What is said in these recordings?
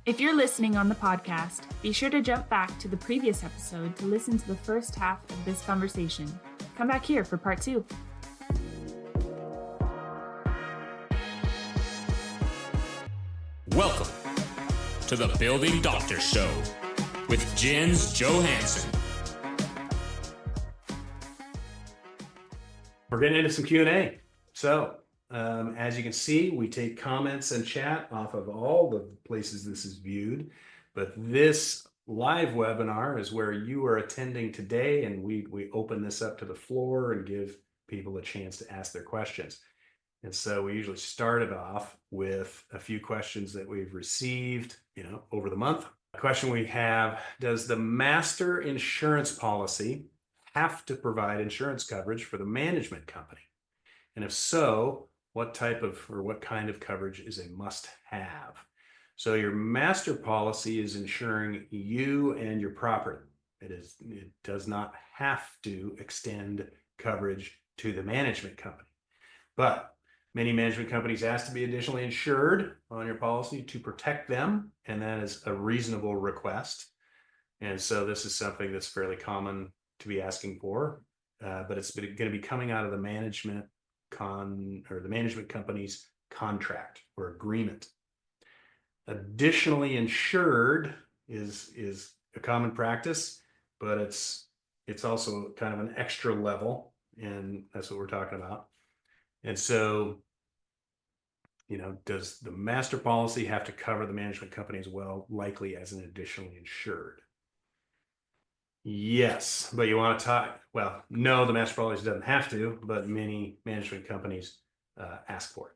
If you're listening on the podcast, be sure to jump back to the previous episode to listen to the first half of this conversation. Come back here for part 2. Welcome to the Building Doctor Show with Jens Johansson. We're getting into some Q&A. So, as you can see, we take comments and chat off of all the places this is viewed, but this live webinar is where you are attending today, and we open this up to the floor and give people a chance to ask their questions. And so we usually start it off with a few questions that we've received, over the month. A question we have: does the master insurance policy have to provide insurance coverage for the management company? And if so, what type of or what kind of coverage is a must-have? So your master policy is insuring you and your property. It does not have to extend coverage to the management company. But many management companies ask to be additionally insured on your policy to protect them, and that is a reasonable request. And so this is something that's fairly common to be asking for, but it's going to be coming out of the management company's contract or agreement. Additionally insured is a common practice, but it's also kind of an extra level, and that's what we're talking about. And so, does the master policy have to cover the management company as well, likely as an additionally insured? Yes, but you want to talk, well, no, the master policy doesn't have to, but many management companies ask for it.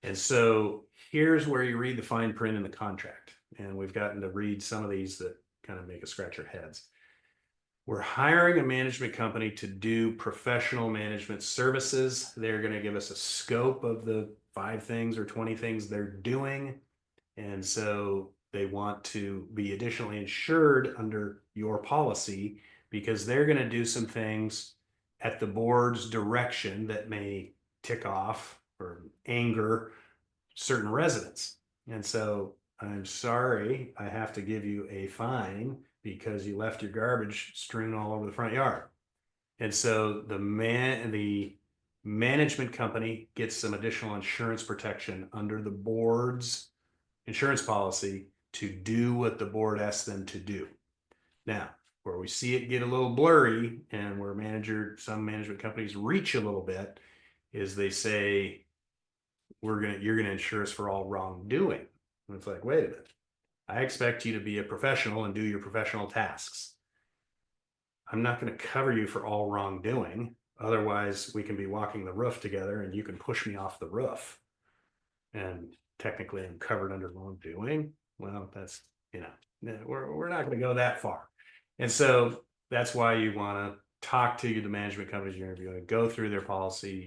And so here's where you read the fine print in the contract. And we've gotten to read some of these that kind of make us scratch our heads. We're hiring a management company to do professional management services. They're going to give us a scope of the 5 things or 20 things they're doing. And so they want to be additionally insured under your policy because they're going to do some things at the board's direction that may tick off or anger certain residents. And so I'm sorry, I have to give you a fine because you left your garbage strewn all over the front yard. And so the management company gets some additional insurance protection under the board's insurance policy to do what the board asks them to do. Now, where we see it get a little blurry and where some management companies reach a little bit is they say, you're going to insure us for all wrongdoing. And it's like, wait a minute. I expect you to be a professional and do your professional tasks. I'm not going to cover you for all wrongdoing. Otherwise, we can be walking the roof together and you can push me off the roof. And technically I'm covered under wrongdoing. Well, that's, we're not going to go that far. And so that's why you want to talk to the management companies you're interviewing, go through their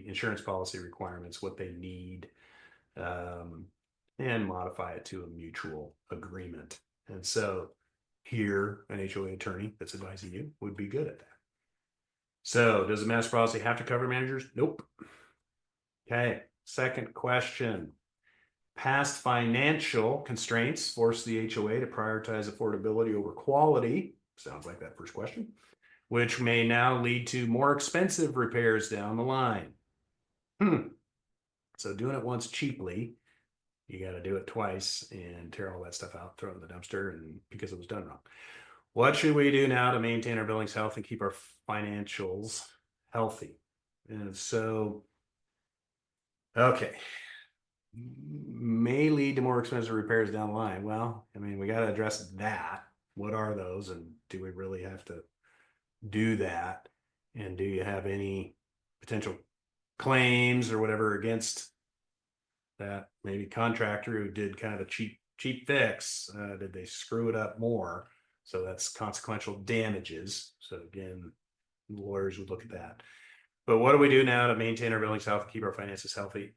insurance policy requirements, what they need, and modify it to a mutual agreement. And so here, an HOA attorney that's advising you would be good at that. So does the master policy have to cover managers? Nope. Okay, second question. Past financial constraints force the HOA to prioritize affordability over quality. Sounds like that first question, which may now lead to more expensive repairs down the line. So doing it once cheaply, you got to do it twice and tear all that stuff out, throw it in the dumpster, and because it was done wrong. What should we do now to maintain our building's health and keep our financials healthy? And so, okay, may lead to more expensive repairs down the line. Well, we got to address that. What are those, and do we really have to do that? And do you have any potential claims or whatever against that maybe contractor who did kind of a cheap fix? Did they screw it up more? So that's consequential damages. So again, lawyers would look at that. But what do we do now to maintain our building's health and keep our finances healthy?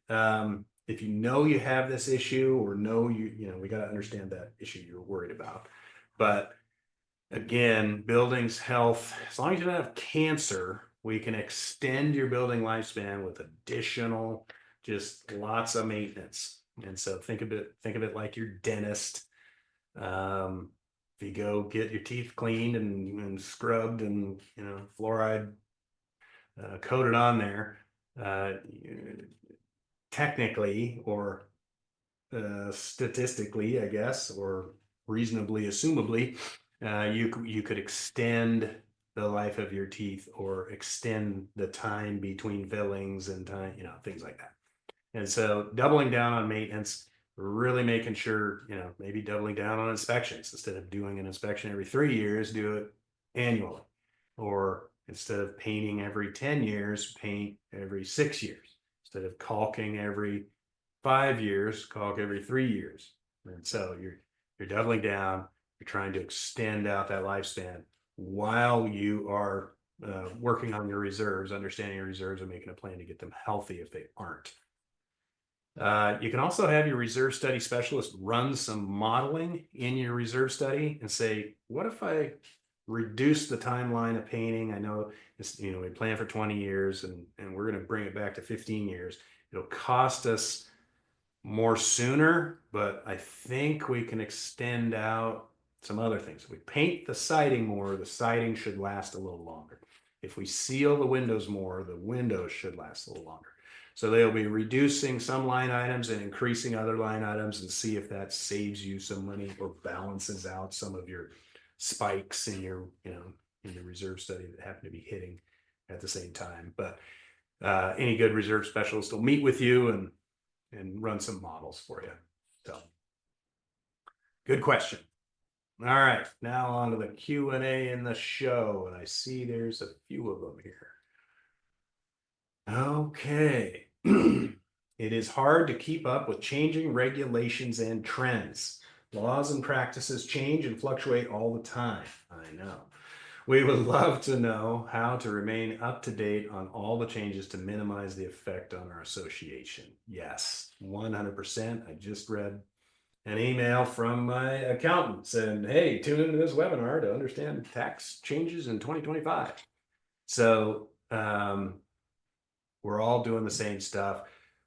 If you have this issue, or we got to understand that issue you're worried about. But again, building's health, as long as you don't have cancer, we can extend your building lifespan with additional, just lots of maintenance. And so think of it like your dentist. If you go get your teeth cleaned and scrubbed and, fluoride coated on there, technically or statistically, I guess, or reasonably assumably, you could extend the life of your teeth or extend the time between fillings and time, things like that. And so doubling down on maintenance, really making sure, maybe doubling down on inspections. Instead of doing an inspection every 3 years, do it annually. Or instead of painting every 10 years, paint every 6 years. Instead of caulking every 5 years, caulk every 3 years. And so you're doubling down, you're trying to extend out that lifespan while you are working on your reserves, understanding your reserves, and making a plan to get them healthy if they aren't. You can also have your reserve study specialist run some modeling in your reserve study and say, what if I reduce the timeline of painting? I know it's, we plan for 20 years and we're going to bring it back to 15 years. It'll cost us more sooner, but I think we can extend out some other things. If we paint the siding more, the siding should last a little longer. If we seal the windows more, the windows should last a little longer. So they'll be reducing some line items and increasing other line items and see if that saves you some money or balances out some of your spikes in your, in your reserve study that happen to be hitting at the same time. But any good reserve specialist will meet with you and run some models for you. So good question. All right, now on to the Q&A in the show. And I see there's a few of them here. Okay. It is hard to keep up with changing regulations and trends. Laws and practices change and fluctuate all the time. I know. We would love to know how to remain up to date on all the changes to minimize the effect on our association. Yes, 100%. I just read an email from my accountant saying, hey, tune into this webinar to understand tax changes in 2025. So we're all doing the same stuff.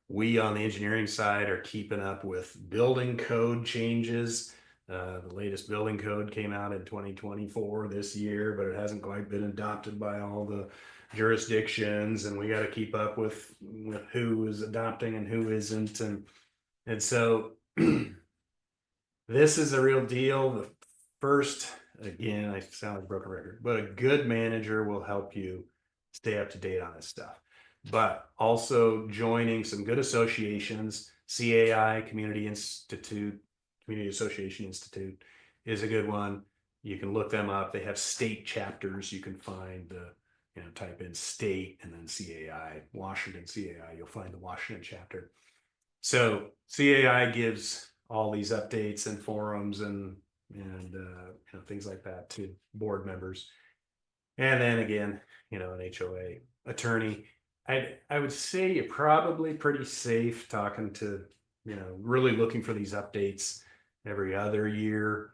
We on the engineering side are keeping up with building code changes. The latest building code came out in 2024 this year, but it hasn't quite been adopted by all the jurisdictions, and we got to keep up with who is adopting and who isn't. And so this is a real deal. The first, again, I sound like a broken record, but a good manager will help you stay up to date on this stuff. But also joining some good associations, CAI, Community Association Institute is a good one. You can look them up. They have state chapters. You can find type in state and then CAI, Washington CAI, you'll find the Washington chapter. So CAI gives all these updates and forums and things like that to board members. And then again, an HOA attorney. I would say you're probably pretty safe talking to, really looking for these updates every other year.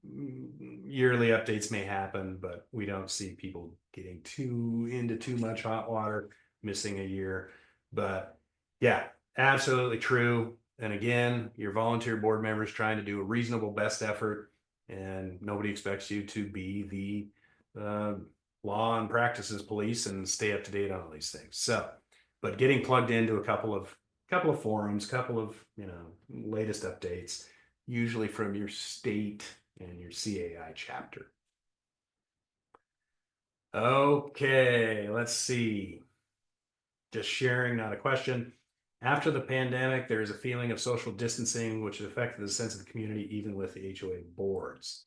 Yearly updates may happen, but we don't see people getting into too much hot water, missing a year. But yeah, absolutely true. And again, your volunteer board members trying to do a reasonable best effort, and nobody expects you to be the law and practices police and stay up to date on all these things. So, but getting plugged into a couple of forums, couple of latest updates, usually from your state and your CAI chapter. Okay, let's see. Just sharing, not a question. After the pandemic, there is a feeling of social distancing, which has affected the sense of the community, even with the HOA boards.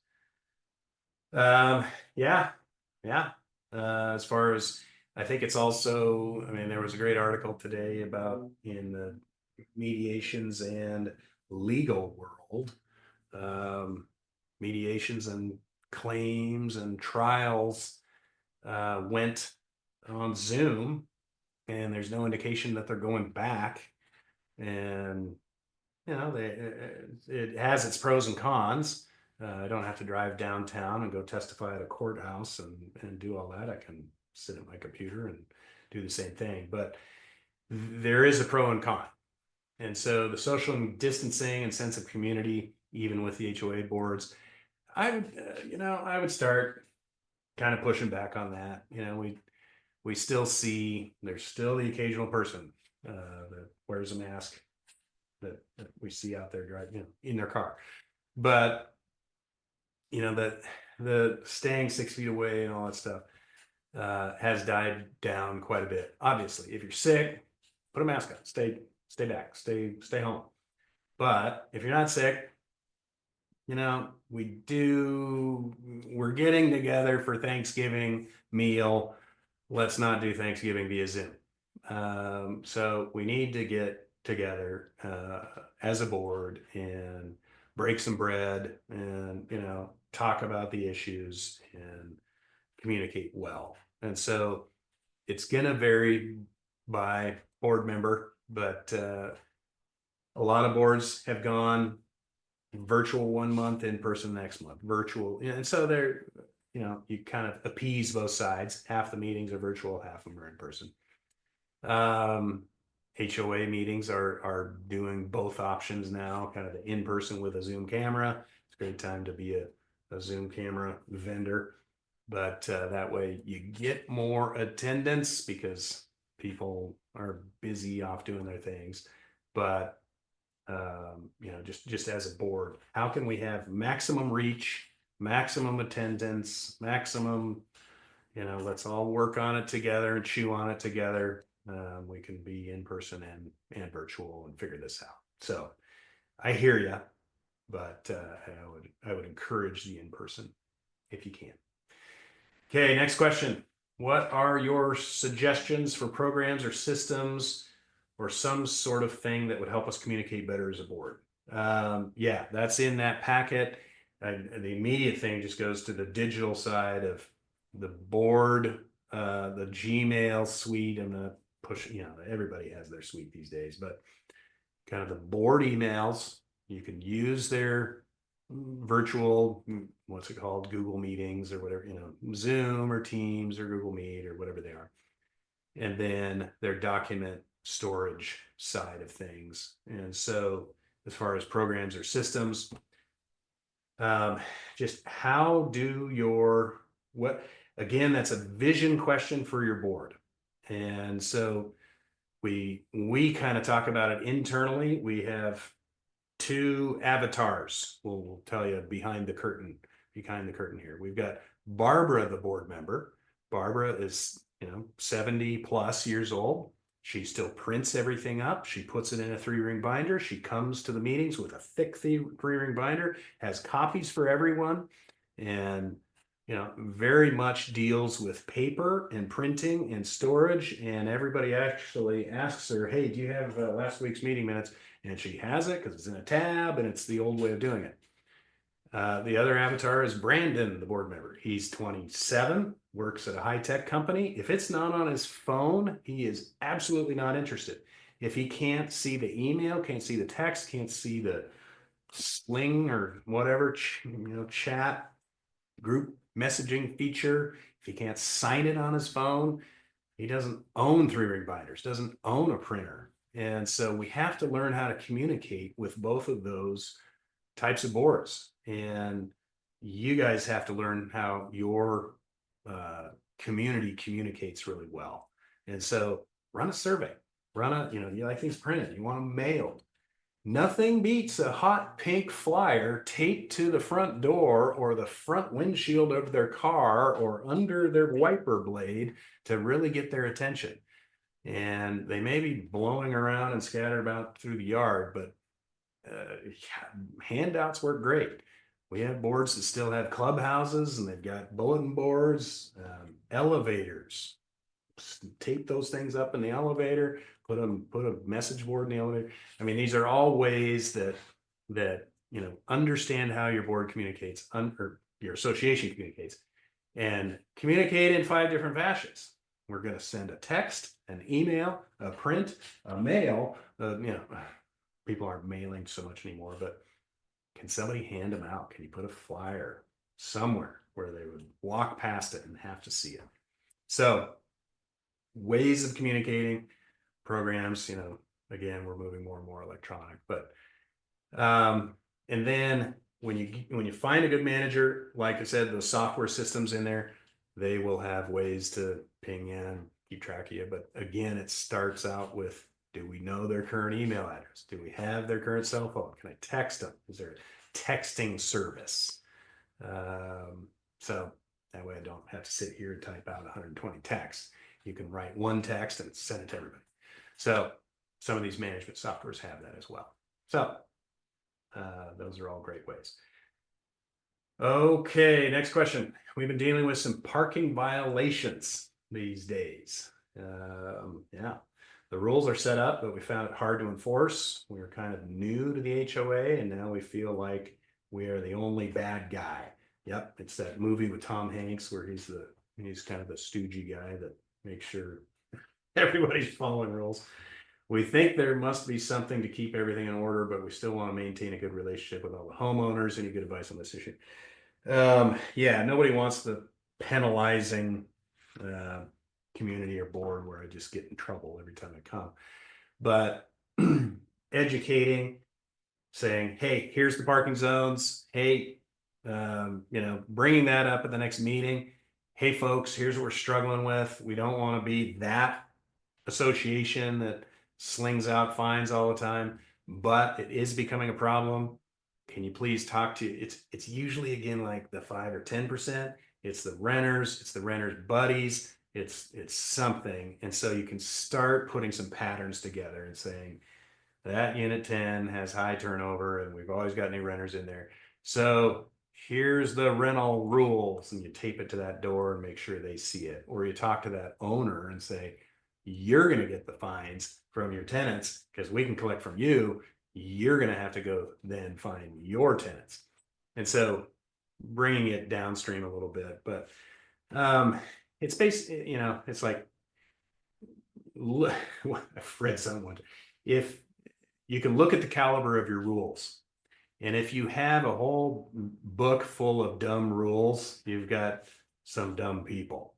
Yeah. As far as, I think it's also, there was a great article today about in the mediations and legal world, mediations and claims and trials went on Zoom, and there's no indication that they're going back. And it has its pros and cons. I don't have to drive downtown and go testify at a courthouse and do all that. I can sit at my computer and do the same thing. But there is a pro and con. And so the social distancing and sense of community even with the HOA boards. I would, I would start kind of pushing back on that. We still see there's still the occasional person that wears a mask that we see out there driving, in their car. But that the staying 6 feet away and all that stuff has died down quite a bit. Obviously, if you're sick, put a mask on. Stay back. Stay home. But if you're not sick, we're getting together for Thanksgiving meal. Let's not do Thanksgiving via Zoom. So we need to get together as a board and break some bread and, talk about the issues and communicate well. And so it's going to vary by board member, but a lot of boards have gone virtual 1 month, in person next month, virtual. And so they're, you kind of appease both sides. Half the meetings are virtual, half of them are in person. HOA meetings are doing both options now, kind of the in-person with a Zoom camera. It's a great time to be a Zoom camera vendor, but that way you get more attendance because people are busy off doing their things. But just as a board, how can we have maximum reach, maximum attendance, maximum, let's all work on it together and chew on it together. We can be in person and virtual and figure this out. So I hear you, but I would encourage the in-person if you can. Okay, next question. What are your suggestions for programs or systems or some sort of thing that would help us communicate better as a board? Yeah, that's in that packet. The immediate thing just goes to the digital side of the board, the Gmail suite. I'm gonna push, everybody has their suite these days, but kind of the board emails, you can use their virtual, what's it called, Google Meetings or whatever, Zoom or Teams or Google Meet or whatever they are. And then their document storage side of things. And so as far as programs or systems, just how do again, that's a vision question for your board. And so we kind of talk about it internally. We have 2 avatars. We'll tell you behind the curtain here. We've got Barbara, the board member. Barbara is, 70 plus years old. She still prints everything up. She puts it in a 3-ring binder. She comes to the meetings with a thick 3-ring binder, has copies for everyone, and very much deals with paper and printing and storage. And everybody actually asks her, hey, do you have last week's meeting minutes? And she has it because it's in a tab and it's the old way of doing it. The other avatar is Brandon, the board member. He's 27, works at a high-tech company. If it's not on his phone, he is absolutely not interested. If he can't see the email, can't see the text, can't see the Sling or whatever, chat group messaging feature, if he can't sign it on his phone, he doesn't own 3-ring binders, doesn't own a printer. And so we have to learn how to communicate with both of those types of boards. And you guys have to learn how your community communicates really well. And so run a survey, you like things printed, you want them mailed. Nothing beats a hot pink flyer taped to the front door or the front windshield of their car or under their wiper blade to really get their attention. And they may be blowing around and scattered about through the yard, but handouts work great. We have boards that still have clubhouses and they've got bulletin boards, elevators. Tape those things up in the elevator, put a message board in the elevator. I mean, these are all ways that understand how your board communicates, or your association communicates, and communicate in 5 different fashions. We're going to send a text, an email, a print, a mail. People aren't mailing so much anymore, but can somebody hand them out? Can you put a flyer somewhere where they would walk past it and have to see it? So ways of communicating, programs, again, we're moving more and more electronic, but And then when you find a good manager, like I said, those software systems in there, they will have ways to ping in, keep track of you. But again, it starts out with, do we know their current email address? Do we have their current cell phone? Can I text them? Is there a texting service? So that way I don't have to sit here and type out 120 texts. You can write one text and send it to everybody. So some of these management softwares have that as well. So those are all great ways. Okay, next question. We've been dealing with some parking violations these days. Yeah, the rules are set up, but we found it hard to enforce. We were kind of new to the HOA, and now we feel like we are the only bad guy. Yep, it's that movie with Tom Hanks where he's kind of the stoogey guy that makes sure everybody's following rules. We think there must be something to keep everything in order, but we still want to maintain a good relationship with all the homeowners. Any good advice on this issue? Yeah, nobody wants the penalizing community or board where I just get in trouble every time I come. But educating, saying, hey, here's the parking zones. Hey, bringing that up at the next meeting. Hey, folks, here's what we're struggling with. We don't want to be that association that slings out fines all the time, but it is becoming a problem. Can you please talk to, it's usually again like the 5 or 10%. It's the renters buddies, it's something. And so you can start putting some patterns together and saying that unit 10 has high turnover and we've always got new renters in there. So here's the rental rules, and you tape it to that door and make sure they see it. Or you talk to that owner and say, you're going to get the fines from your tenants because we can collect from you. You're going to have to go then find your tenants. And so bringing it downstream a little bit, but it's basically, it's like, I've read someone, if you can look at the caliber of your rules, and if you have a whole book full of dumb rules, you've got some dumb people.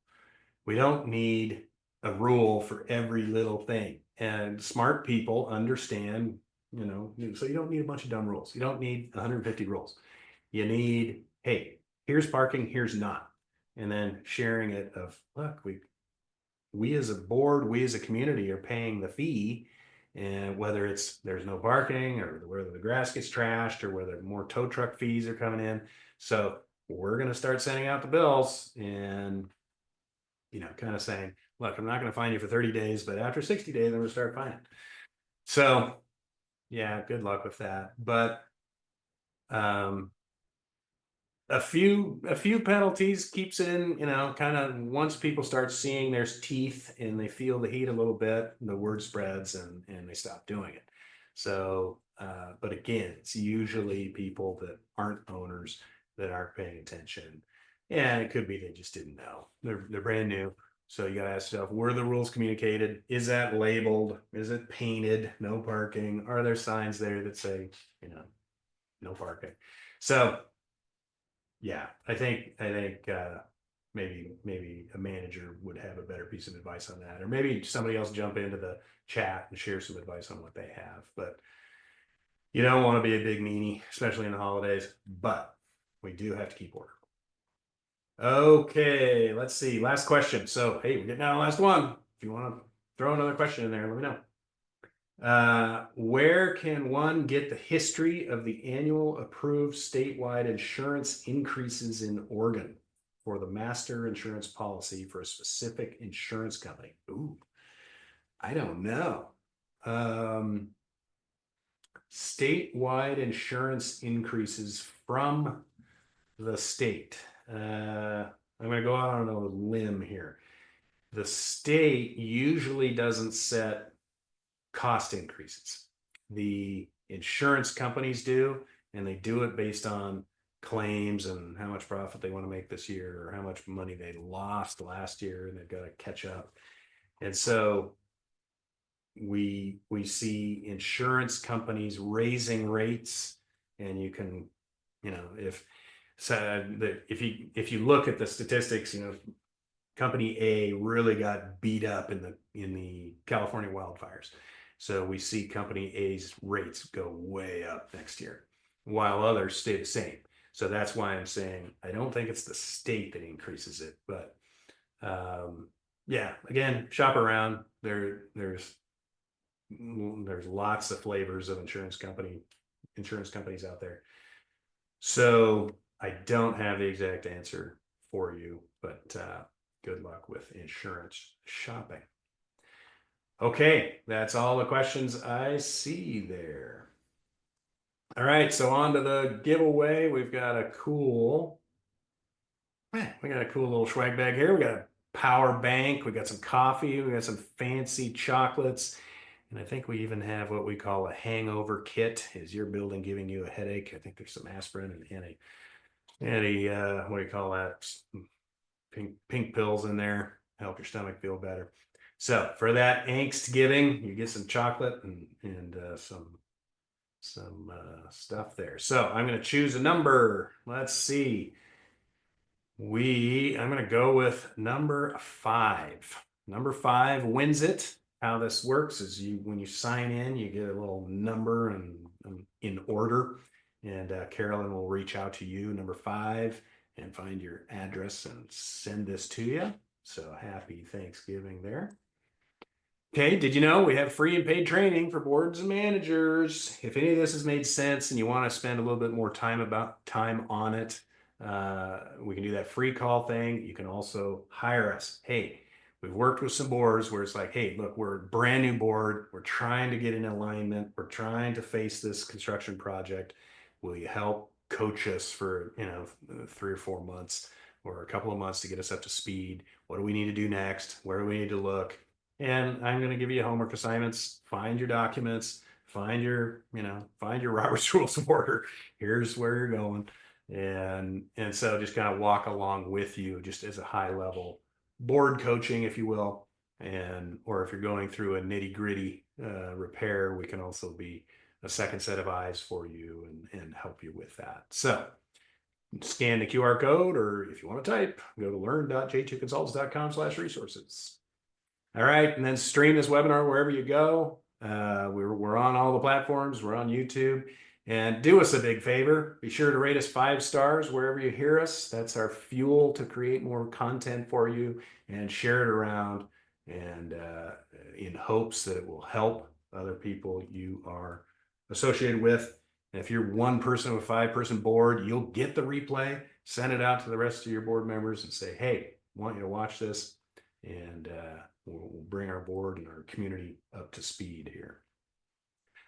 We don't need a rule for every little thing. And smart people understand, so you don't need a bunch of dumb rules. You don't need 150 rules. You need, hey, here's parking, here's not. And then sharing it of, look, we as a board, we as a community are paying the fee, and whether it's there's no parking or whether the grass gets trashed or whether more tow truck fees are coming in. So we're going to start sending out the bills and, kind of saying, look, I'm not going to fine you for 30 days, but after 60 days, I'm going to start fining. So yeah, good luck with that. But a few penalties keeps it in, kind of once people start seeing there's teeth and they feel the heat a little bit, the word spreads and they stop doing it. So, but again, it's usually people that aren't owners that aren't paying attention. And it could be they just didn't know. They're brand new. So you got to ask yourself, were the rules communicated? Is that labeled? Is it painted? No parking? Are there signs there that say, no parking? So yeah, I think maybe a manager would have a better piece of advice on that, or maybe somebody else jump into the chat and share some advice on what they have. But you don't want to be a big meanie, especially in the holidays, but we do have to keep order. Okay, let's see. Last question. So, hey, we're getting down to the last one. If you want to throw another question in there, let me know. Where can one get the history of the annual approved statewide insurance increases in Oregon for the master insurance policy for a specific insurance company? Ooh, I don't know. Statewide insurance increases from the state. I'm going to go out on a limb here. The state usually doesn't set cost increases. The insurance companies do, and they do it based on claims and how much profit they want to make this year or how much money they lost last year, and they've got to catch up. And so we see insurance companies raising rates, and you can, if you look at the statistics, company A really got beat up in the California wildfires. So we see company A's rates go way up next year. while others stay the same. So that's why I'm saying I don't think it's the state that increases it, but yeah, again, shop around. There's lots of flavors of insurance companies out there. So I don't have the exact answer for you, but good luck with insurance shopping. Okay, that's all the questions I see there. All right, so on to the giveaway. We've got a cool little swag bag here. We got a power bank. We got some coffee. We got some fancy chocolates. And I think we even have what we call a hangover kit. Is your building giving you a headache? I think there's some aspirin and what do you call that? Pink pills in there. Help your stomach feel better. So for that Angst-giving, you get some chocolate and some stuff there. So I'm going to choose a number. Let's see. I'm going to go with number 5. Number 5 wins it. How this works is when you sign in, you get a little number and in order, and Carolyn will reach out to you, number 5, and find your address and send this to you. So happy Thanksgiving there. Okay, did you know we have free and paid training for boards and managers? If any of this has made sense and you want to spend a little bit more time on it, we can do that free call thing. You can also hire us. Hey, we've worked with some boards where it's like, hey, look, we're a brand new board. We're trying to get in alignment. We're trying to face this construction project. Will you help coach us for 3 or 4 months or a couple of months to get us up to speed? What do we need to do next? Where do we need to look? And I'm going to give you homework assignments. Find your documents, find your Robert's Rules of Order. Here's where you're going. And so just kind of walk along with you just as a high level board coaching, if you will. Or if you're going through a nitty gritty repair, we can also be a second set of eyes for you and help you with that. So scan the QR code, or if you want to type, go to learn.j2consults.com/resources. All right, and then stream this webinar wherever you go. We're on all the platforms. We're on YouTube. And do us a big favor. Be sure to rate us 5 stars wherever you hear us. That's our fuel to create more content for you, and share it around, and in hopes that it will help other people you are associated with. And if you're one person with a 5-person board, you'll get the replay. Send it out to the rest of your board members and say, hey, I want you to watch this. And we'll bring our board and our community up to speed here.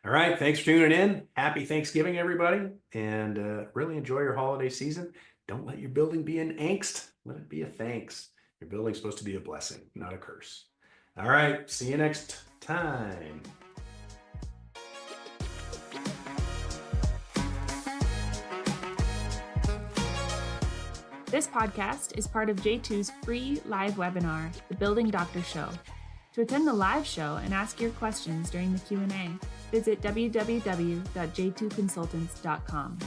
All right, thanks for tuning in. Happy Thanksgiving, everybody, and really enjoy your holiday season. Don't let your building be an angst. Let it be a thanks. Your building's supposed to be a blessing, not a curse. All right, see you next time. This podcast is part of J2's free live webinar, The Building Doctor Show. To attend the live show and ask your questions during the Q&A, visit www.j2consultants.com.